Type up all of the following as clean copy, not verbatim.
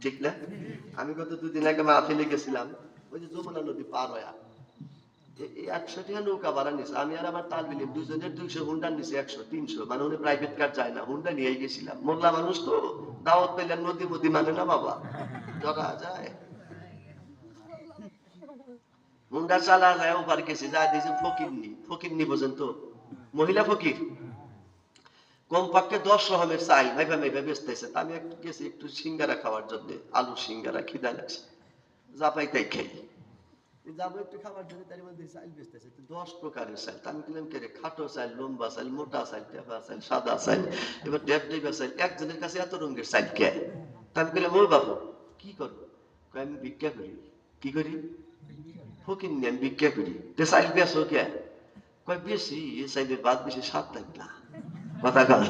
ঠিক না? আমি গত 2 দিন আগে মাহফিলে গেছিলাম, ওই যে যমুনা নদী পার হয়া 100 টাকা নৌকা ভাড়া নিছে। আমি আর আমার তালবিলিম দুজনের 200, হুন্ডার নিছে 100, 300। মানে উনি প্রাইভেট কার যায় না, হুন্ডা নিয়ে গেছিলাম। মোল্লা মানুষ তো, দাওয়াত পেলে নদী মদি মানে না বাবা, ধরা যায়। হুন্ডা চালা যায় ওপার গেছি, যা দিয়েছে ফকিরনি। ফকিরনি বোঝেন তো, মহিলা ফকির। কমপক্ষে 10 রকমের চাল ভাইবা ভাইবা বেচতেছে। আমি একটু গেছি একটু সিঙ্গারা খাওয়ার জন্য, আলুর সিঙ্গারা, খিদা লাগছে, যা পাই তাই খাই। যাবো একটু খাবার জন্য, তার মধ্যে চাল বেচতেছে 10 প্রকারের চাল। আমি বললাম কে রে, খাটো চাল, লম্বা চাল, মোটা চাল, টেপা চাল, সাদা চাল, এবার ডেপ ডেপা চাল। একজনের কাছে এত রঙের চাল কে? আমি বললাম ও বাবু কি করবো? আমি ভিক্ষা করি। কি করি? ফকির নিয়ে আমি ভিক্ষা করি। তো চাল বেচো কে? কয় বেশি, এ চাইলের বাদ বেশি স্বাদ লাগে না। কথা কন।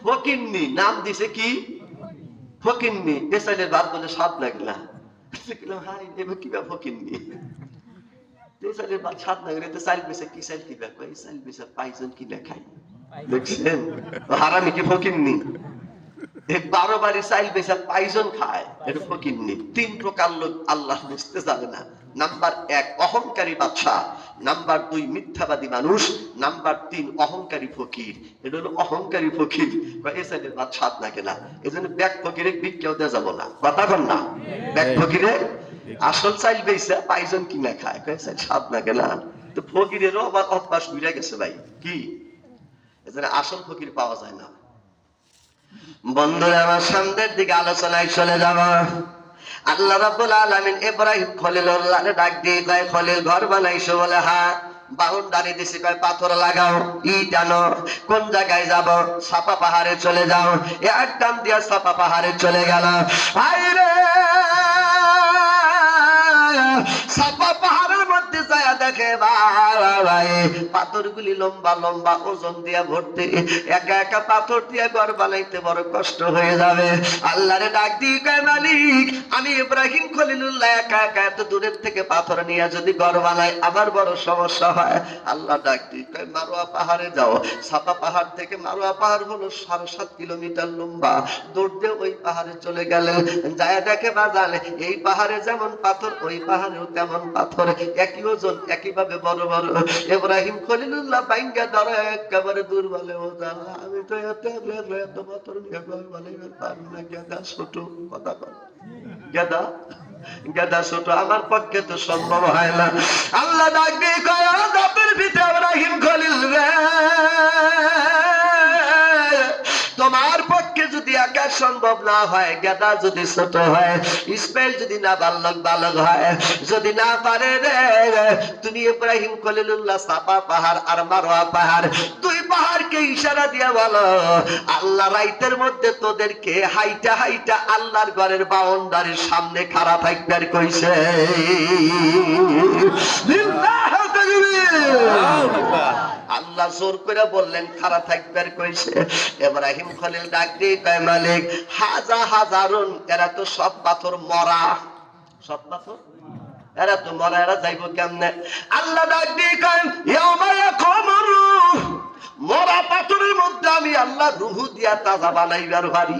ফকিন্নি নাম দিছে কি? ফকিন্নি। এ চাইলের বাদ বলে স্বাদ লাগে না। হাই এবার কিবা ফকিন্নি, এই চাইলের বাদ স্বাদ লাগে না। চাইল বেচে কি চাইল কিবা? কয় চাইল বেচে পাইজন কিনা খাই। দেখছেন হারামি কি ফকিন্নি? 12 বাড়ি চাইল বেচা পাইজন খায়, এটা ফকিন্নি। 3 প্রকার লোক আল্লাহ বুঝতে যাবে না। নাম্বার 1 অহংকারী বাদশা, নাম্বার 2 মিথ্যাবাদী মানুষ, নাম্বার 3 অহংকারী ফকির। এটা হলো অহংকারী ফকির। এই চাইলের ভাত স্বাদ লাগে না, এই জন্য ব্যাগ ফকিরে ভিক্ষাও দেওয়া যাবো না। কথা বল না, ব্যাগ ফকিরে আসল চাইল বেচা পাইজন কিনা খায়, কয় চাইল স্বাদ লাগে না। তো ফকিরেরও আবার অভ্যাস ঘুরে গেছে ভাই, কি এজন্য আসল ফকির পাওয়া যায় না। বন্ধুরা আমার সামনের দিকে আলোচনায় চলে যাব। আল্লাহ রাব্বুল আলামিন ইব্রাহিম খলিলুল্লাহকে ডাক দিয়ে কয়, খলিল ঘর বানাইছো বলে? হ্যাঁ। বাউন্ডারি দিছি, কয় পাথর লাগাও, ইট আনো। কোন জায়গায় যাব? সাপা পাহাড়ে চলে যাও। এক টান দিয়া সাপা পাহাড়ে চলে গেল। আইরে সাপা পাহাড়ের মধ্যে যায় দেখে ভাই পাথরগুলি লম্বা লম্বা, ওজন দিয়া ভর্তি। একা একা পাথর দিয়া ঘর বানাইতে বড় কষ্ট হয়ে যাবে। আল্লাহরে ডাক দিয়ে কয়, মালিক আমি ইব্রাহিম খলিলুল্লাহ একা একা এত দূরের থেকে পাথর নিয়ে যদি ঘর বানাই আমার বড় সমস্যা হয়। আল্লাহ ডাক দিয়ে কয়, মারোয়া পাহাড়ে যাও। সাপা পাহাড় থেকে মারোয়া পাহাড় হলো 7.5 কিলোমিটার লম্বা। দৌড় দিয়ে ওই পাহাড়ে চলে গেলেন। যায় দেখে বাজান এই পাহাড়ে যেমন পাথর ওই পাহাড়েও তেমন পাথর, একই ওজন, একইভাবে বড় বড়। ইব্রাহিম খলিলুল্লাহ বাইঙ্গা ধরে একেবারে দুর্বলে, ও জানা আমি তো এত পাথর নিয়ে ঘর বানাইতে পারবো না। গেদা ছোট, কথা বল, গেদা গেদা ছোট, আমার পক্ষে তো সম্ভব হয় না। আল্লাহ ডাক দিয়ে কয়, দাপের ভিতরে ইব্রাহিম খলিল রে, তোমার পক্ষে যদি একা সম্ভব না হয়, গেদা যদি ছোট হয়, ইসমাইল যদি না বালক হয়, যদি না পারে রে, তুমি ইব্রাহিম খলিলুল্লাহ সাফা পাহাড় আর মারওয়া পাহাড়, 2 পাহাড়কে ইশারা দিয়ে বলো আল্লাহ রাইতের মধ্যে তোদেরকে হাইটা হাইটা আল্লাহর ঘরের বাউন্ডারির সামনে খাড়া থাকবার কইছে। আল্লাহ জোর করে বললেন খাড়া থাকবার কইছে। ইব্রাহিম খলিল ডাক দিয়ে কয়, মালিক হাজারুন, এরা তো সব পাথর মরা। সব পাথর এরা তো মরা, এরা যাইব কেমনে? আল্লাহ ডাক দিয়ে কয়, ইয়াউমা ইয়াকুমুর রূহ, মরা পাথরের মধ্যে আমি আল্লাহ রূহ দিয়া তাজা বানাইবার পারি।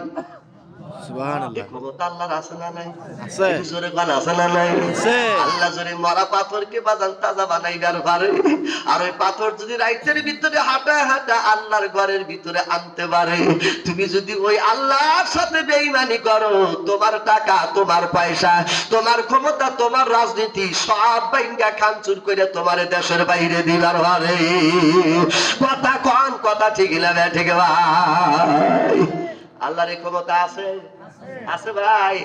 সুবহানাল্লাহ। ক্ষমতা আল্লাহর আছে না নাই? আছে। জোরে কোন আছে না নাই? আছে। আল্লাহ জোরে মরা পাথরকে বাজান তাজা বানাইবার পারে। আর ওই পাথর যদি রাইতের ভিতরে হাঁটা হাঁটা আল্লাহর ঘরের ভিতরে আনতে পারে, তুমি যদি ওই আল্লাহর সাথে বেঈমানি করো, তোমার টাকা, তোমার পয়সা, তোমার ক্ষমতা, তোমার রাজনীতি সব ভাঙ্গা খানচুর করে তোমার দেশের বাইরে দিবার পারে। কথা কোন কথা ঠিক না ঠিক ভাই? আল্লাহর ক্ষমতা আছে, আছে ভাই।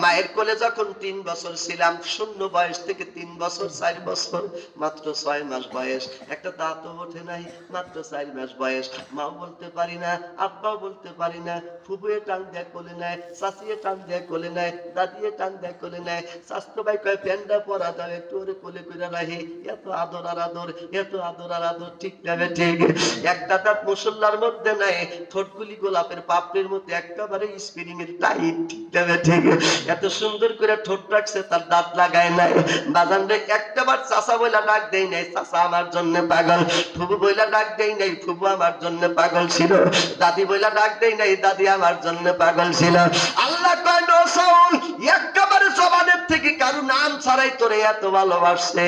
মায়ের কোলে যখন 3 বছর ছিলাম, শূন্য বয়স থেকে 3 বছর 4 বছর, মাত্র 6 মাস বয়স, একটা দাঁতও ওঠে নাই, মাত্র 4 মাস বয়স। মাও বলতে পারি না, আব্বাও বলতে পারি না। ফুফুয়ে টান দেয় কোলে নেয়, চাচিয়ে টান দেয় কোলে নেয়, দাদিয়ে টান দেয় কোলে নেয়। স্বাস্থ্য ভাই কয় প্যান্ডা পরা দাও, একটু ওরে কোলে করে রাখি। এত আদর আর আদর, এত আদর আর আদর, ঠিক না ঠিক? একটা দাঁত মুসল্লার মধ্যে নাই, ঠোঁটগুলি গোলাপের পাপড়ির মধ্যে একেবারে স্প্রিং এর টাইট ঠিক এত সুন্দর করে ঠোঁট রাখছে, তার দাঁত লাগায় নাই। বাজান রে একটাবার চাচা বইলা ডাক দেই নাই, চাচা আমার জন্য পাগল। ফুবু বইলা ডাক দেই নাই, ফুবু আমার জন্য পাগল ছিল। দাদি বইলা ডাক দেই নাই, দাদি আমার জন্য পাগল ছিল। আল্লাহ কয় নো সাউন্ড, একবারে জবানের থেকে কারো নাম ছাড়াই তোরে এত ভালোবাসছে।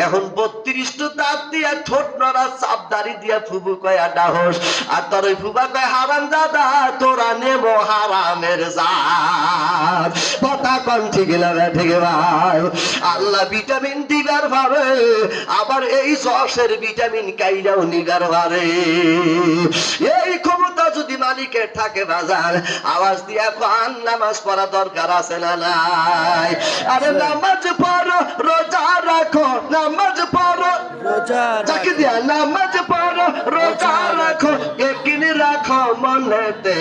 এখন 32টা দাঁত দিয়া ঠোঁট নড়া চাপদারি দিয়া ফুবু কয় ডাহস, আর তোর ওই ফুবা কয় হারাম দাদা তোরা নেবো হারামের জাত। কথা কন ঠিক না ঠিক ভাই? আল্লাহ ভিটামিন দিবার ভাবে, আবার এই সসের ভিটামিন কাইরাও নিগার ভারে। এই ক্ষমতা যদি মালিকের থাকে বাজার, আওয়াজ দিয়া খান নামাজ পড়া দরকার আছে না নাই? আরে নামাজ পড়ো রোজা রাখো, নামাজ পড়ো রোজা যাকে দিয়া নামাজ পড়ো রোজা রাখো, একিনি রাখো মনেতে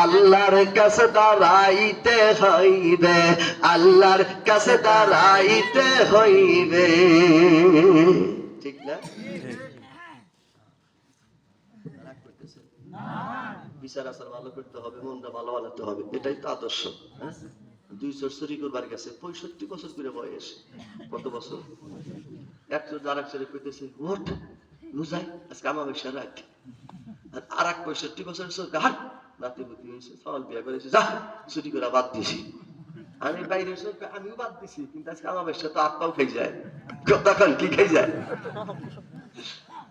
আল্লাহর কাছে দাঁড়াইতে হইবে, আল্লাহর কাছে দাঁড়াইতে হইবে। ঠিক না? বিচার আচার ভালো করতে হবে, মনটা ভালো বানাতে হবে, এটাই তো আদর্শ। হ্যাঁ, 2 চোর চুরি করবার গেছে, 65 বছর করে বয়স। কত বছর? একজন আর এক চোরে কইতেছে ওঠ লুজাই আজকে আমাবেশা রাখ। আর এক 65 বছর চোর হাট নাতি বুদ্ধি হয়েছে, সওয়াল বিয়া করেছে, যা চুরি করে বাদ দিছি। আমি বাইরে আমিও বাদ দিছি, কিন্তু আজকে আমাবেশা তো আত্মাও খাই যায়। তখন কি খাই যায়?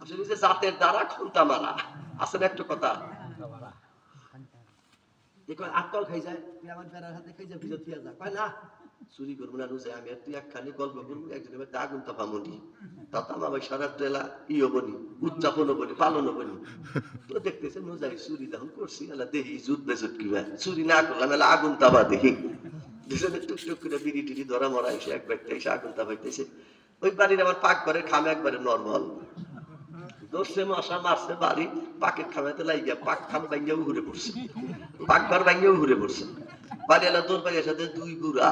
আসলে যে জাতের দ্বারা খুনতা মারা আছে না একটা কথা, আত্মাও খাই যায়। তুই আমার বেড়ার হাতে খাই যা, ভিজা থিয়া যা। কয় না চুরি করবো না রুজে, আমি আর তুই একখানি গল্প করবো, একজনের বাড়িতে আগুন তাপামনি, তাতে আমার সারা ট্রেলা ইও বনি, উদযাপনও বনি, পালনও বনি। তো দেখতেছে নোজাই চুরি যখন করছি, এলা দেখি জুত বেজুত কিবা চুরি না করলাম, এলা আগুন তাপা দেখি টুকটুক করে বিড়ি টিড়ি ধরা মরা এসে এক বাড়িতে এসে আগুন তাপাইতেছে। ওই বাড়ির আমার পাক করে খামে একবারে নর্মাল ধরছে, মশা মারছে, বাড়ি পাকের খামাতে লাগিয়া পাক খাম ভাঙ্গিয়াও ঘুরে পড়ছে, পাকঘর ভাঙ্গিয়াও ঘুরে পড়ছে। বাড়ি এলা তোর ভাইয়ের সাথে 2 বুড়া,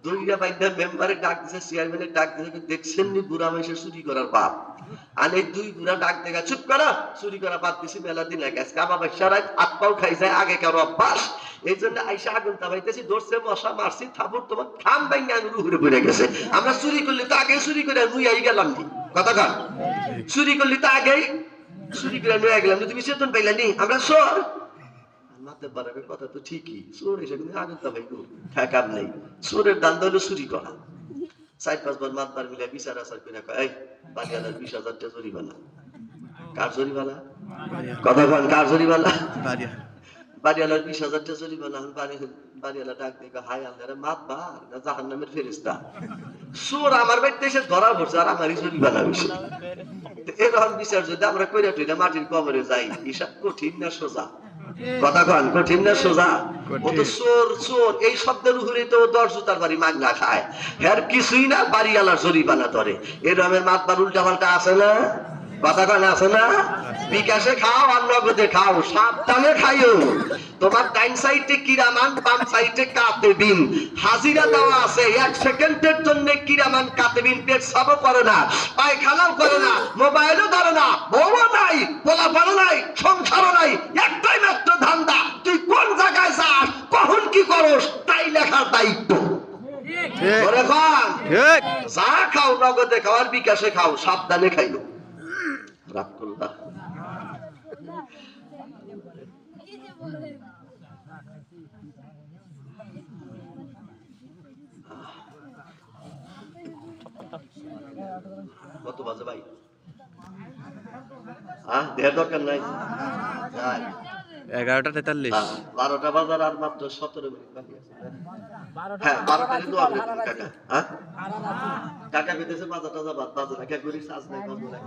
2টা বাইন্দা মেম্বারে ডাক দিছে, চেয়ারম্যানের ডাক দিছে, দেখছেন নি বুড়া মেশে চুরি করার বাপ। আর এই 2 বুড়া ডাক দেখা চুপ করা, চুরি করা বাদ দিছি মেলা দিন আগে, আজকে আমার বাচ্চারা আত্মাও খাই যায় আগে কারো অভ্যাস। এই জন্য আইসা আগুন তাপাইতেছি, ধরছে মশা মারছি, থাপুর তোমার খাম ভাঙ্গা আঙুল ঘুরে পড়ে গেছে। আমরা চুরি করলে তো আগে চুরি করে নুই আই গেলাম নি, কথা কন? চুরি করলি তো আগেই চুরি করে নুই গেলাম, তুমি চেতন পাইলানি? আমরা চোর মাতে পারবে, কথা তো ঠিকই, চোর এসে কিন্তু আগুন তাপাইবো, ঠেকার নেই। চোরের দান হলো চুরি করা। 4-5 বার মাতবার মিলে বিচার আচার করে কয় এই বাড়িওয়ালার 20,000 টাকা জরিমানা। কার জরিমানা? কথা কন, কার জরিমানা? বাড়িওয়ালার 20,000 টাকা জরিমানা। বাড়িওয়ালা ডাক দেখো, হাই আল্লাহ মাতবার না জাহান্নামের ফেরেশতা? চোর আমার বাড়িতে এসে ধরা পড়ছে আর আমারই জরিমানা হয়েছে। এরকম বিচার যদি আমরা কইরা টইরা মাটির কবরে যাই, হিসাব কঠিন না সোজা? কথা কন, কঠিন না সোজা? ও তো চোর চোর এই শব্দের উপরে তো 10 জুতার বাড়ি মাগনা খায়, এর কিছুই না, বাড়িওয়ালার জরিমানা ধরে। এরকমের মাতবার উল্টা পাল্টা আছে না? কথা কন আছে না? বিকাশে খাও আর নগদে খাও, সাবধানে খাইও। তোমার ডাইন সাইডে কিরামান, বাম সাইডে কাতেবিন, হাজিরা দেওয়া আছে। 1 সেকেন্ডের জন্য কিরামান কাতেবিন পেট সাফও করে না, পায়খানাও করে না, মোবাইলও ধরে না, বউও নাই, পোলাপানও নাই, সংসারও নাই, একটাই মাত্র ধান্দা তুই কোন জায়গায় যাস, কখন কি করস, তাই লেখার দায়িত্ব। যা খাও নগদে খাও আর বিকাশে খাও, সাবধানে খাইও। রাগ করলা কত বাজে ভাই? দেওয়ার দরকার নাই, 11:43 12টা বাজার আর মাত্র 17 মিনিট বাকি আছে। হ্যাঁ 12টা দোয়া করে কাকা। কাকা কইতেছে বাজারটা যাবাত, বাজার কাকা করি সাজ নাই বাজার না।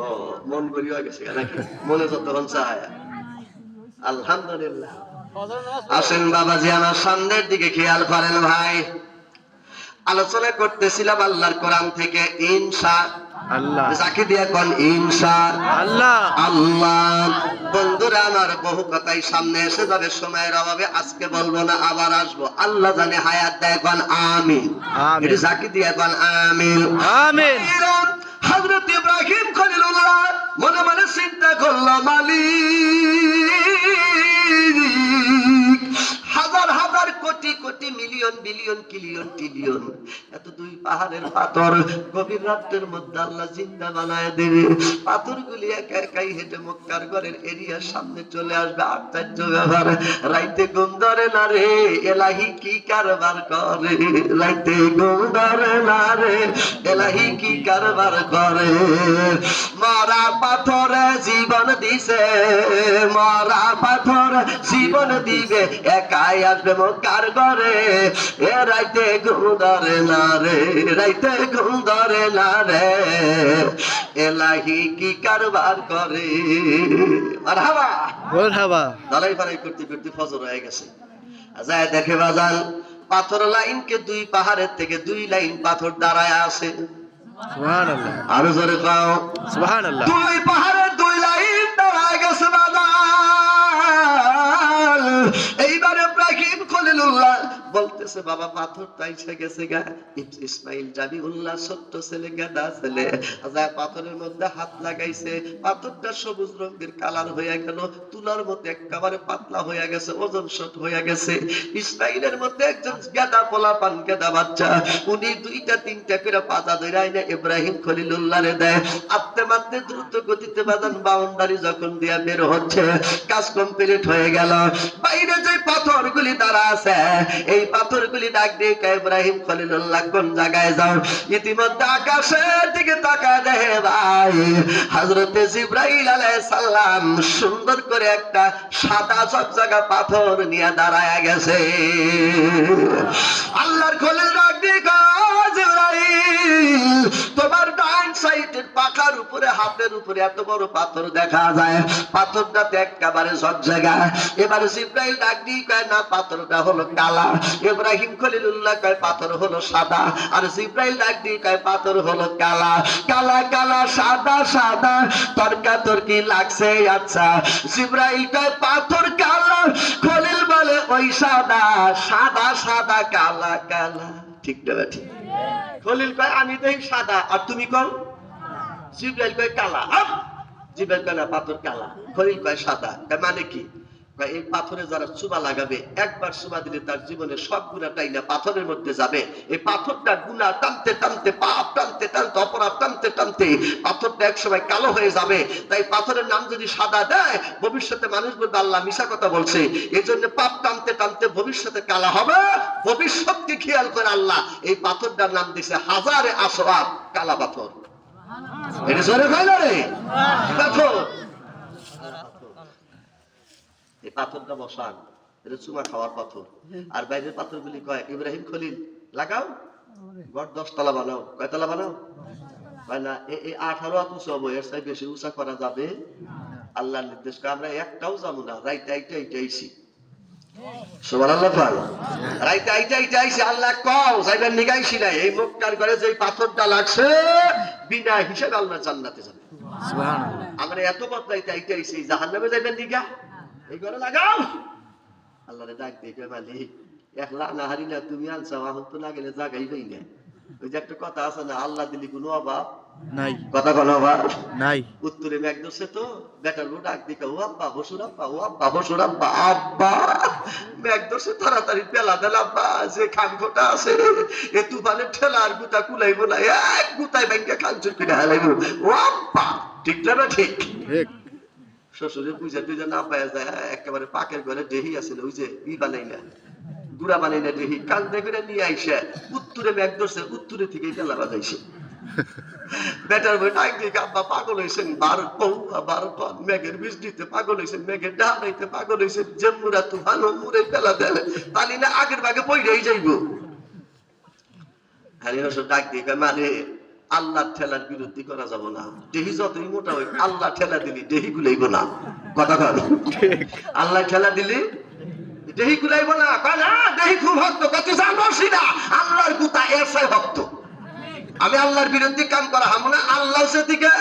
ও মন করি হয়ে গেছে নাকি? মনে যতক্ষণ চায়। আলহামদুলিল্লাহ। আসেন বাবাজি আমার সামনের দিকে খেয়াল করেন ভাই। আলোচনা করতেছিলাম আল্লাহর কোরআন থেকে ইনশাআল্লাহ। যাকে দিয়া কোন ইনশাআল্লাহ। আল্লাহ বন্ধুরা আমার বহু কথাই সামনে এসে যাবে সময়ের অভাবে, আজকে বলবো না, আবার আসবো। আল্লাহ জানে হায়াত দেয় কোন আমিন। এটা যাকে দিয়া কোন আমিন আমিন। হযরত ইব্রাহিম খলিলুল্লাহ মনে মনে চিন্তা করলো, মালিক crore crore million billion কিলিয়ন trillion এত দুই পাহাড়ের পাথর গভীর রাতের মধ্যে আল্লাহ জিন্দা বানায় দেবে। পাথরগুলি একা একাই হেঁটে মক্কার ঘরের এরিয়ার সামনে চলে আসবে। আশ্চর্য ব্যাপার, রাইতে ঘুম ধরে না রে, এলাহি কি কারবার করে, রাইতে ঘুম ধরে না রে, এলাহি কি কারবার করে। মরা পাথরে জীবন দিছে, মরা পাথর জীবন দিবে, একাই আসবে মক্কার ঘরে। এ রাইতে ঘুম ধরে না রে, রাইতে ঘুম ধরে না রে, এলাহি কি কারবার করে। মারহাবা মারহাবা। দালাই ফালাই করতে করতে ফজর হয়ে গেছে। যায় দেখে বাজান পাথর লাইনকে দুই পাহাড়ের থেকে দুই লাইন পাথর দাঁড়ায় আছে। সুবহানাল্লাহ। আরো জোরে পাও সুবহানাল্লাহ। দুই পাহাড়ের দুই লাইন দাঁড়ায় গেছে বাজান। এইবারে ইব্রাহিম খলিলুল্লাহ বলতেছে বাবা পাথর তাইছে গেছে গা। ইসমাইল জাবিউল্লাহ ছোট্ট ছেলে গাদা ছেলে যায় পাথরের মধ্যে হাত লাগাইছে, পাথরটা সবুজ রঙের কালার হয়ে গেল, তুলার মধ্যে একেবারে পাতলা হয়ে গেছে, ওজন শট হয়ে গেছে। ইসমাইলের মধ্যে একজন গাদা পোলাপান গাদা বাচ্চা, উনি দুইটা তিনটা করে পাতা ধরে আইনা ইব্রাহিম খলিলুল্লাহরে দেয়। আস্তে মাত্তে দ্রুত গতিতে বাদান বাউন্ডারি যখন দিয়া বের হচ্ছে, কাজ কমপ্লিট হয়ে গেল। বাইরে যে পাথরগুলি দাঁড়া আছে, এই পাথরগুলি ডাক দিয়ে ইব্রাহিম খলিলুল্লাহ কোন জায়গায় যাও। ইতিমধ্যে আকাশের দিকে তাকায় দেখে ভাই হযরতে জিবরাইল আলাইহিস সালাম সুন্দর করে একটা সাদা চকচকা পাথর নিয়ে দাঁড়ায় গেছে। আল্লাহর খলিল ডাক দিয়ে কয় জিবরাইল তোমার ডান সাইডের পাখার উপরে হাতের উপরে এত বড় পাথর দেখা যায়, পাথরটাতে একেবারে ঝকঝকা। এবারে জিবরাইল ডাক দিয়ে কয় না পাথরটা হলো কালা। ইব্রাহিম খলিলুল্লাহ কয় পাথর হলো সাদা, আর জিবরাইল ডাক দিয়ে কয় পাথর হলো কালা। কালা কালা সাদা সাদা তর্কাতর্কি লাগছে। আচ্ছা জিবরাইল কয় পাথর কালা, খলিল বলে ওই সাদা, সাদা সাদা কালা কালা। ঠিক না ঠিক? খলিল কয় আমি দেই সাদা আর তুমি কও। জিবরাইল কয় কালা। জিবরাইল কয় না পাথর কালা। খলিল কয় সাদা। মানে কি? এই পাথরে যারা চুবা লাগাবে, একবার চুবা দিলে তার জীবনে সব গুণাটাই না পাথরের মধ্যে যাবে। এই পাথরটা গুণা টানতে টানতে, পাপ টানতে টানতে, অপরাধ টানতে টানতে পাথরটা একসময় কালো হয়ে যাবে। তাই পাথরের নাম যদি সাদা দেয়, ভবিষ্যতে মানুষ বলবে আল্লাহ মিশা কথা বলছে। এই জন্য পাপ টানতে টানতে ভবিষ্যতে কালা হবে। ভবিষ্যৎকে খেয়াল করে আল্লাহ এই পাথরটার নাম দিয়েছে হাজারে আসওয়াদ, কালা পাথর। এটা জোরে কয় না রে পাথর। এই পাথরটা বসান, এটা চুমা খাওয়ার পাথর। আর বাইরের পাথর গুলি কয় ইব্রাহিম খলিল লাগাও, গড় 10 তলা বানাও। কয় তলা বানাও? কয় না এই 18 হাত উঁচু হবে, এর চাই বেশি উঁচা করা যাবে। আল্লাহর নির্দেশ করে আমরা একটাও যাবো না, রাইতে আইছি। সুবহানাল্লাহ পাক। রাইতে আইছি আল্লাহ কও যাইবেন নিগাইছি না। এই মক্কার ঘরে যে পাথরটা লাগছে বিনা হিসাবে আল্লাহ জান্নাতে যাবে। সুবহানাল্লাহ। আমরা এত বদলাইতে আইছি জাহান্নামে যাইবেন নিগা, এই ঘরে লাগাও। আল্লাহরে ডাক দিয়ে মালিক একলা না হারি না, তুমি আনসাও এখন তো না গেলে জাগাইবেই না। ওই যে একটা কথা আছে না, আল্লাহ দিলি কোনো অভাব নাই, কথা কোনো অভাব নাই। উত্তরে মেঘ ধরছে তো বেটার বউ ডাক দিকে ও আব্বা বসুর আব্বা, ও আব্বা বসুর আব্বা। আব্বা মেঘ ধরছে তাড়াতাড়ি পেলা দেন আব্বা, যে খান খোটা আছে এ তুফানের ঠেলা আর গুতা কুলাইবো না, এক গুতায় ব্যাংকে খান চুপি না হালাইবো। ও আব্বা ঠিক না ঠিক? ঠিক। শ্বশুরে পূজা টুজা না পাওয়া যায়, একেবারে পাকের ঘরে দেহি আছে ওই যে বানাই না, গুড়া বানাই না দেহি, কান্দে করে নিয়ে আইসে উত্তরে মেঘ ধরছে, উত্তরে থেকে পেলা বাজাইছে। বেটার বই ডাক দিয়ে আব্বা পাগল হয়েছেন, 12 টন মেঘের বৃষ্টিতে পাগল হয়েছেন, মেঘের ডানাইতে পাগল হয়েছেন, জম্মুরা তুফান মুড়ে পেলা দেন, তালি না আগের ভাগে পইড়াই যাইব। হারি হসর ডাক দিয়ে মানে আল্লাহর ঠেলার বিরুদ্ধে করা যাব না, দেহি যতই মোটা হই আল্লাহ ঠেলা দিলি দেহি গুলাইব না। কথা কন আল্লাহ ঠেলা দিলি দেহি গুলাইব না। কয় না দেহি খুব ভক্ত, কত জানোস না আল্লাহর গুতা এসে ভক্ত। আমি আল্লাহর বিরুদ্ধে কাম করা হামু না, আল্লাহ সেদিকে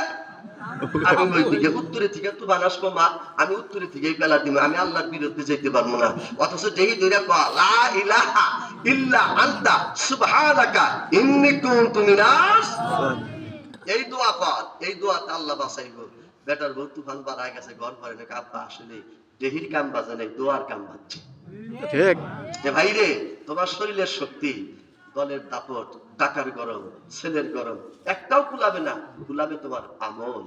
আমি ওই দিকে উত্তরে থেকে তো বানাস কমা, আমি উত্তরে থেকেই পেলা দিব, আমি আল্লাহর বিরুদ্ধে যেতে পারবো না। অথচ যেই দুইটা কয় লা ইলাহা ইল্লা আনতা সুবহানাকা ইন্নী কুনতু মিনাস, এই দোয়া কর, এই দোয়াতে আল্লাহ বাঁচাইবো। বেটার বউ তুফান বাড়ায় গেছে, ঘর ভরে না, আব্বা আসলে দেহির কাম বাজে নাই, দোয়ার কাম বাজছে। ঠিক। যে ভাই রে, তোমার শরীরের শক্তি, দলের দাপট, টাকার গরম, ছেলের গরম, একটাও কুলাবে না, কুলাবে তোমার আমল।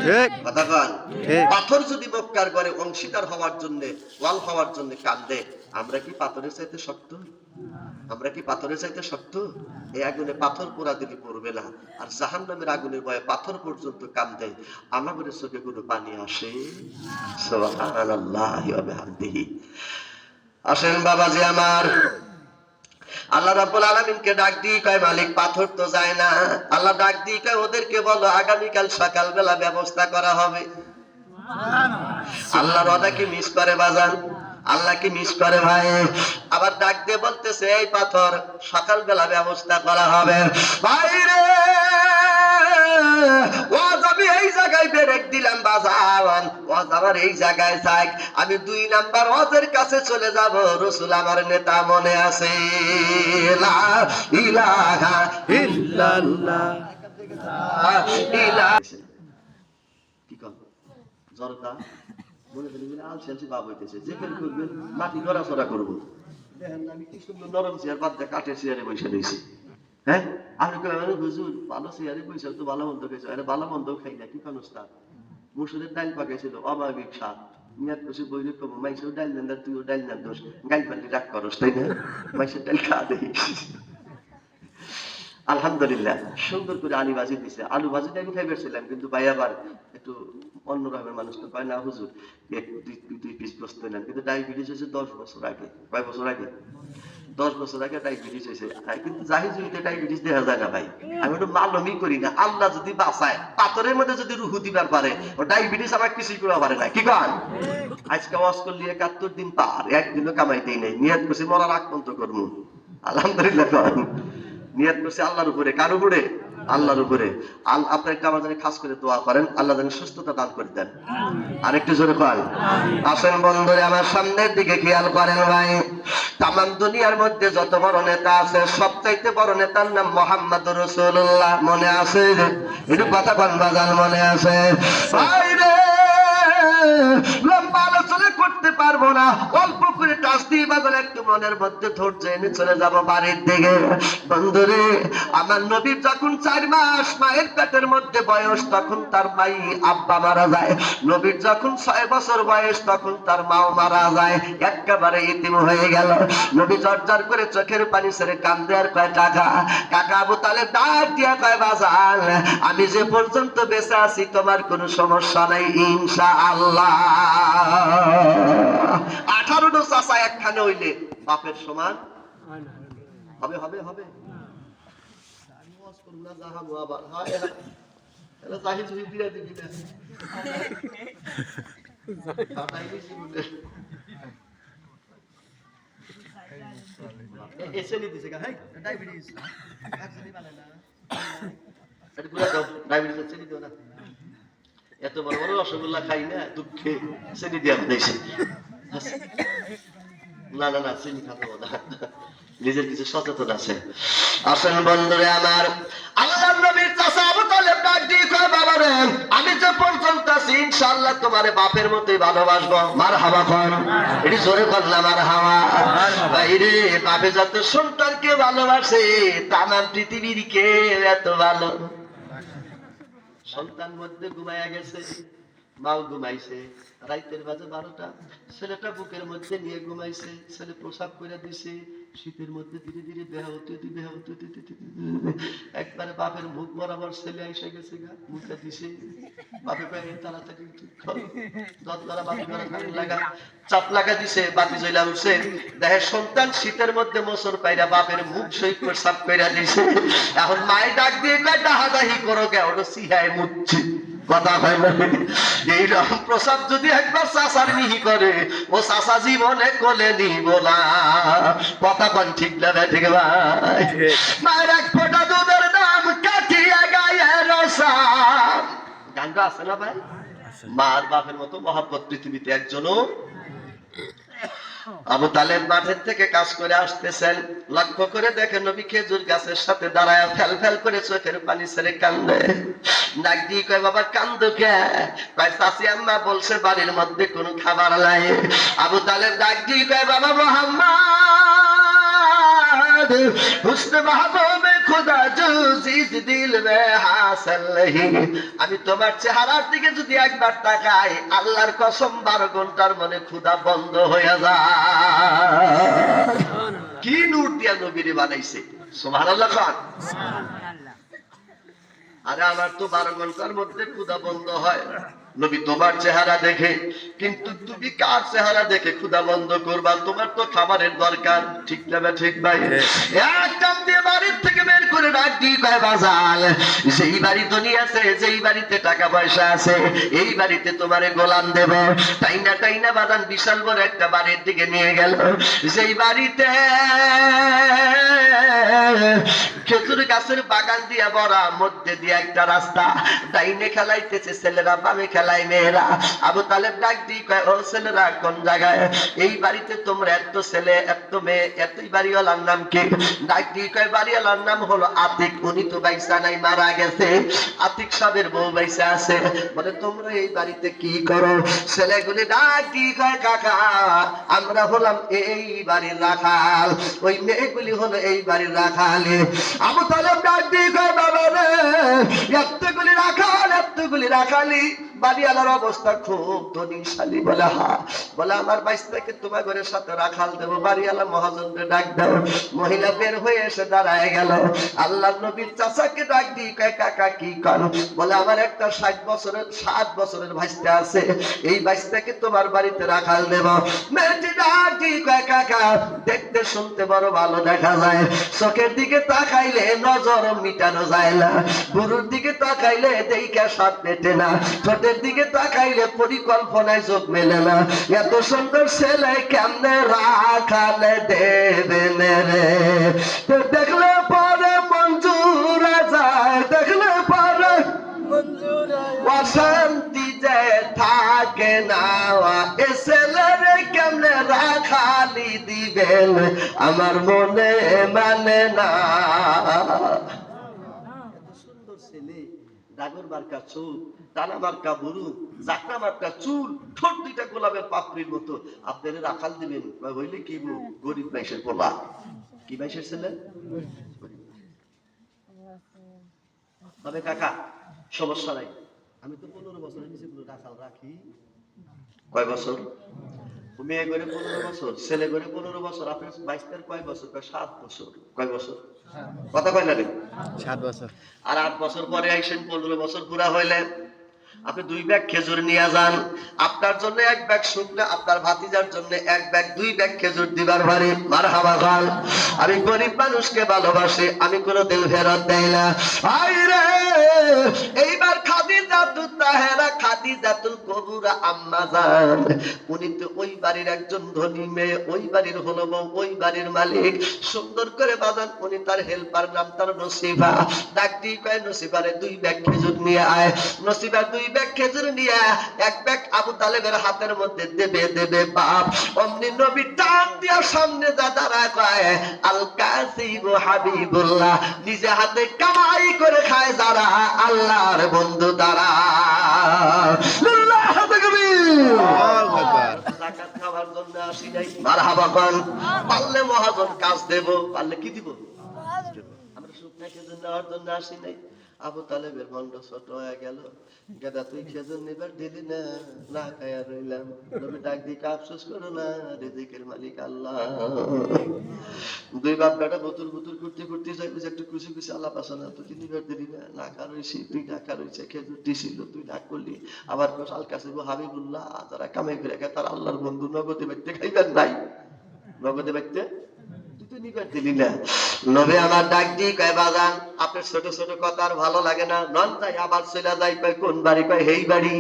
ঠিক কথা কন। ঠিক। পাথর যদি মক্কার ঘরে অংশীদার হওয়ার জন্য, ওয়াল হওয়ার জন্য কান্দে, আমরা কি পাথরের চাইতে শক্ত? আমরা কি পাথরের চাইতে শক্ত? এই আগুনে পাথর পোড়া দিলে পড়বে না। আর জাহান্নামের আগুনের ভয়ে পাথর পর্যন্ত কান্দে, আমাদের চোখে কোনো পানি আসে? সুবহানাল্লাহি ওয়া বিহামদিহি। আসেন বাবাজি আমার, আল্লাহ রাব্বুল আলামিনকে ডাক দিয়ে কয় মালিক পাথর তো যায় না। আল্লাহ ডাক দিয়ে কয় ওদেরকে বলো আগামীকাল সকালবেলা ব্যবস্থা করা হবে। আল্লাহর ওয়াদা কি মিস করে বাজান? আল্লাহ কি মিস করে ভাই? আবার ডাক দিয়ে বলতেছে এই পাথর সকালবেলা ব্যবস্থা করা হবে। ভাই রে, ওয়াজ আমি এই জায়গায় ব্রেক দিলাম বাজান, ওয়াজ আমার এই জায়গায় থাক, আমি 2 নাম্বার ওয়াজের কাছে চলে যাব। রাসূল আমার নেতা মনে আছে? লা ইলাহা ইল্লাল্লাহ। ইলাহা। কি কর জরদা মনে করি আল শেলসি বাব হইতেছে, যে ফেল করবেন মাটি নড়াচড়া করবো। দেখেন আমি কি সুন্দর নরম চেয়ার বাদ দিয়ে কাঠের চেয়ারে বসে রয়েছি। হ্যাঁ, আমি হুজুর ভালো চেয়ারে বসে তো ভালো মন্দ খেয়েছো। আরে ভালো মন্দ খাই না, কি কানুস তা মুসুরের ডাইল পাকাইছিল অভাবিক স্বাদ। মিয়াদ কষে বইলে কম মাইসেও ডাইল নেন, তুইও ডাইল না দোষ, গাইল পাল্লি রাগ করস, তাই না? মাইসের ডাইল খা দেখি। আলহামদুলিল্লাহ সুন্দর করে আলু ভাজি দিছে। আলু ভাজিটা আমি খাই বেরছিলাম, কিন্তু ভাই আবার একটু অন্যরকমের মানুষ তো পায় না, হুজুর দুই পিস গোস্ত নেন। কিন্তু ডায়াবেটিস হয়েছে 10 বছর আগে। কয় বছর আগে? 10 বছর আগে ডায়াবেটিস হয়েছে। কিন্তু জাহিজুরিতে ডায়াবেটিস দেখা যায় না ভাই। আমি একটু মালুমই করি না, আল্লাহ যদি বাঁচায়, পাথরের মধ্যে যদি রুহু দিবার পারে, ও ডায়াবেটিস আমার কিছুই করা পারে না। কি কন? আজকে ওয়াজ করলি 71 দিন পার, একদিনও কামাইতেই নেই। নিয়ত করছি মরার আগ পর্যন্ত করবো। আলহামদুলিল্লাহ কন। নিয়ত করছে আল্লাহর উপরে। কার উপরে? আল্লাহর উপরে। আপনার একটা আমার জন্য খাস করে দোয়া করেন, আল্লাহ যেন সুস্থতা দান করে দেন। আরেকটু জোরে করেন। আসেন বন্ধুরে আমার সামনের দিকে খেয়াল করেন ভাই, তামাম দুনিয়ার মধ্যে যত বড় নেতা আছে সবচাইতে বড় নেতার নাম মুহাম্মদুর রাসূলুল্লাহ। মনে আছে? একটু কথা কন বাজান, মনে আছে? ভাই রে, লম্বা আলোচনা করতে পারবো না, অল্প করে টাচ দিয়ে বাজার একটু মনের মধ্যে ধৈর্য এনে চলে যাব বাড়ির দিকে। বন্ধুরে, আমার নবী যখন 4 মাস মায়ের পেটের মধ্যে বয়স, তখন তার মাই আব্বা মারা যায়। নবীর যখন 6 বছর বয়স, তখন তার মাও মারা যায়, একেবারে ইতিম হয়ে গেল। নবী জর্জর করে চোখের পানি ছেড়ে কান্দে আর কয় কাকা। কাকা আবু তালেব ডাক দিয়া কয় বাজান, আমি যে পর্যন্ত বেঁচে আছি তোমার কোনো সমস্যা নাই ইনশাআল্লাহ। 18টা চাচা একখানে হইলে বাপের সমান হবে হবে হবে। এত বড় বড় রসগোল্লা খাই না, দুঃখে চিনি দিয়া বানাইছে। না না না, চিনি খাবো না, নিজের কিছু সচেতন আছে। আসেন বন্ধুরে আমার, আল্লাহর নবীর চাচা আবু তালেব ডাক দিয়ে কয় বাবা রে, আমি যে পর্যন্ত আছি ইনশাআল্লাহ তোমারে বাপের মতোই ভালোবাসবো। মারহাবা কর, এটি জোরে কর না মারহাবা। ভাই রে, বাপে যত সন্তানকে ভালোবাসে তামাম পৃথিবীর কে এত ভালো। সন্তান মধ্যে ঘুমাইয়া গেছে, মাও ঘুমাইছে, রাইতের বাজে 12টা, ছেলেটা বুকের মধ্যে নিয়ে ঘুমাইছে, ছেলে প্রসাব করে দিছে, শীতের মধ্যে ধীরে ধীরে একবারে বাপের মুখ বরাবর ছেলে এসে গেছে, মুখে দিছে। বাপে কয়ে তাড়াতাড়ি চাপ লাগা দিছে, বাতি জ্বলা উঠছে, দেখে সন্তান শীতের মধ্যে মোচর পাইরা বাপের মুখ সই প্রসাব করে দিছে। এখন মায়ের ডাক দিয়ে ডাহাদাহি করো কে, ওটা সিহায় মুচ্ছে। কথা হয় না? এইরকম প্রসাব যদি একবার চাষার মিহি করে, ও চাষা জীবনে কোলে নিব না। কথা কন ঠিক না ঠিক ভাই? মায়ের এক ফোঁটা দুধের দাম কাটিয়া গায়ে রসা। গানটা আছে না ভাই? মার বাপের মতো মহব্বত পৃথিবীতে একজনও। আবু তালেব মাঠের থেকে কাজ করে আসতেছেন, লক্ষ্য করে দেখেন নবী খেজুর গাছের সাথে দাঁড়ায় ফেল ফেল করে চোখের পানি ছেড়ে কান্দে। ডাক দিয়ে কয় বাবা কান্দো কে? কয় চাচি আম্মা বলছে বাড়ির মধ্যে কোনো খাবার নাই। আবু তালেব ডাক দিয়ে কয় বাবা মোহাম্মদ হুসনে মাহবুবে খুদা জুজিজ দিল মে হাসল নেহি, আমি তোমার চেহারার দিকে যদি একবার তাকাই আল্লাহর কসম 12 ঘন্টার মনে ক্ষুধা বন্ধ হয়ে যায়। কি নূর দিয়া নবীরে বানাইছে, সুবহানাল্লাহ খান। আরে আমার তো 12 ঘন্টার মধ্যে ক্ষুধা বন্ধ হয় নবী তোমার চেহারা দেখে, কিন্তু তুমি কার চেহারা দেখে ক্ষুধা বন্ধ করবা? তোমার তো খাবারের দরকার, ঠিক না ঠিক ভাই? এক কাপ দিয়ে বাড়ির থেকে বের করে ডাক দিয়ে কয় বাজাল, যেই বাড়ি ধনী আছে, যেই বাড়িতে টাকা পয়সা আছে, এই বাড়িতে তোমারে গোলাম দেব। টাইনা টাইনা বাজান বিশাল বড় একটা বাড়ির দিকে নিয়ে গেল, যেই বাড়িতে খেজুর গাছের বাগান দিয়া ভরা, মধ্যে দিয়ে একটা রাস্তা, ডাইনে খেলাইতেছে ছেলেরা, বামে খেলায় মেয়েরা। আবু তালেব ডাক দিয়ে কয় ও ছেলেরা কোন জায়গায়? এই বাড়িতে তোমরা এত ছেলে এত মেয়ে, এতই বাড়িওয়ালার নাম কি? ডাক দিয়ে কয় বাড়িওয়ালার নাম হলো আতিক, উনি তো বাইসা নাই, মারা গেছে। আতিক সাহেবের বউ বাইসা আছে। বলে তোমরা এই বাড়িতে কি করো? ছেলেগুলি ডাক দিয়ে কয় কাকা আমরা হলাম এই বাড়ির রাখাল, ওই মেয়েগুলি হলো এই বাড়ির রাখাল। আবু তালেব ডাক দিয়ে কয় বাবা রে এতগুলি রাখাল, এতগুলি রাখালি, বাড়িওয়ালার অবস্থা খুব ধনীশালী। বলে হ্যাঁ। বলে আমার বাইশটাকে তোমার ঘরের সাথে রাখাল দেবো। বাড়িওয়ালা মহাজনকে ডাক দাও। মহিলা বের হয়ে এসে দাঁড়ায় গেল। আল্লাহ নবীর চাচাকে ডাক দিয়ে কয় কাকা কি করো? বলে আমার একটা 7 বছরের ভাইস্তা আছে, এই ভাইস্তাকে তোমার বাড়িতে রাখাল দেব। মেয়েটি ডাক দিয়ে কয় কাকা দেখতে শুনতে বড় ভালো দেখা যায়, চোখের দিকে তাকাইলে নজর মিটানো যায় না, গুরুর দিকে তাকাইলে দেইকা সাত পেটে না, ঠোঁটের দিকে তাকাইলে পরিকল্পনায় চোখ মেলে না, এত সুন্দর ছেলে কেমনে রাখালে দেবে মেরে? দেখলে পরে মঞ্জুর যায়, দেখলে পরে অশান্তি যে থাকে না, এ ছেলেরে কেমনে রাখালি দিবেন আমার মনে মানে না। ডাগর মার্কা চুল, টানা মার্কা বুরু, জাকরা মার্কা চুল, ঠোঁট দুইটা গোলাপের পাপড়ির মতো, আপনারা রাখাল দিবেন হইলে কি? গরিব বাইশের পোলা। কি বাইশের ছেলে? তবে কাকা সমস্যা নাই, আমি তো 15 বছরের নিচে কোনো রাখাল রাখি। কয় বছর? মেয়ে করে 15 বছর, ছেলে করে 15 বছর, আপনার 22 কয় বছর? 7 বছর। কয় বছর? কথা কয় না রে? 7 বছর। আর 8 বছর পরে আইসেন, 15 বছর পুরা হইলে আপনি 2 ব্যাগ খেজুর নিয়ে যান। আপনার জন্য 1 ব্যাগ শুকনা, আপনার ভাতিজার জন্য 1 ব্যাগ, 2 ব্যাগ খেজুর দিবার ভারে। মারহাবা খান। আমি গরিব মানুষকে ভালোবাসি, আমি কোনোদিন ফেরত দেই না। আইরে এইবার খাদিজাতুল তাহেরা, খাদিজাতুল কবুরা আম্মা জান, উনি তো ওই বাড়ির একজন ধনী মেয়ে, ওই বাড়ির হলো বউ, ওই বাড়ির মালিক। সুন্দর করে বাজান, উনি তার হেল্পার নাম তার নসিবা। ডাক দিয়ে কয় নসিবারে 2 ব্যাগ খেজুর নিয়ে আয়। নসিবা 2 ব্যাগ খেজুর নিয়ে 1 ব্যাগ আবু তালেবের হাতের মধ্যে দেবে বাপ। অমনি নবী টান দিয়া সামনে যা দাঁড়ায় কয় আল কাসিম হাবিবুল্লাহ, নিজে হাতে কামাই করে খায় যারা আল্লাহর বন্ধু তারা। আল্লাহু তাকবীর। আল্লাহু আকবার। যাকাত খাওয়ার জন্য আসি নাই। মারহাবা খান। পারলে মহাজন কাজ দেব, পারলে কি দিব? আমরা শুকনা খেজুর নেওয়ার জন্য আসি নাই। আবু তালেবের মন্ড ছোট হয়ে গেল। গেদা তুই খেজুর নিবার দিলি না, না খায়া রইলাম। নবী ডাক দিয়ে আফসোস করো না, রিজিকের মালিক আল্লাহ। 2 বাপ বেটা বুতুর বুতুর করতে করতে যাই, একটু খুশি খুশি আলাপ আসা না, তুই নিবার দিলি না, না খা রইছি, তুই না খা রইছে, খেজুর দিছিল তুই না করলি। আবার আল কাসিম হাবিবুল্লাহ, যারা কামাই করে খায় তার আল্লাহর বন্ধু, নগদে বাইতে খাইবেন নাই, নগদে বাইতে নিবার দিলি না। নবী আমার ডাক দিয়ে কয় বাজান আপনার ছোট ছোট কথা আর ভালো লাগে না, নন যাই আবার চলে যাই। কয় কোন বাড়ি? কয় এই বাড়ি।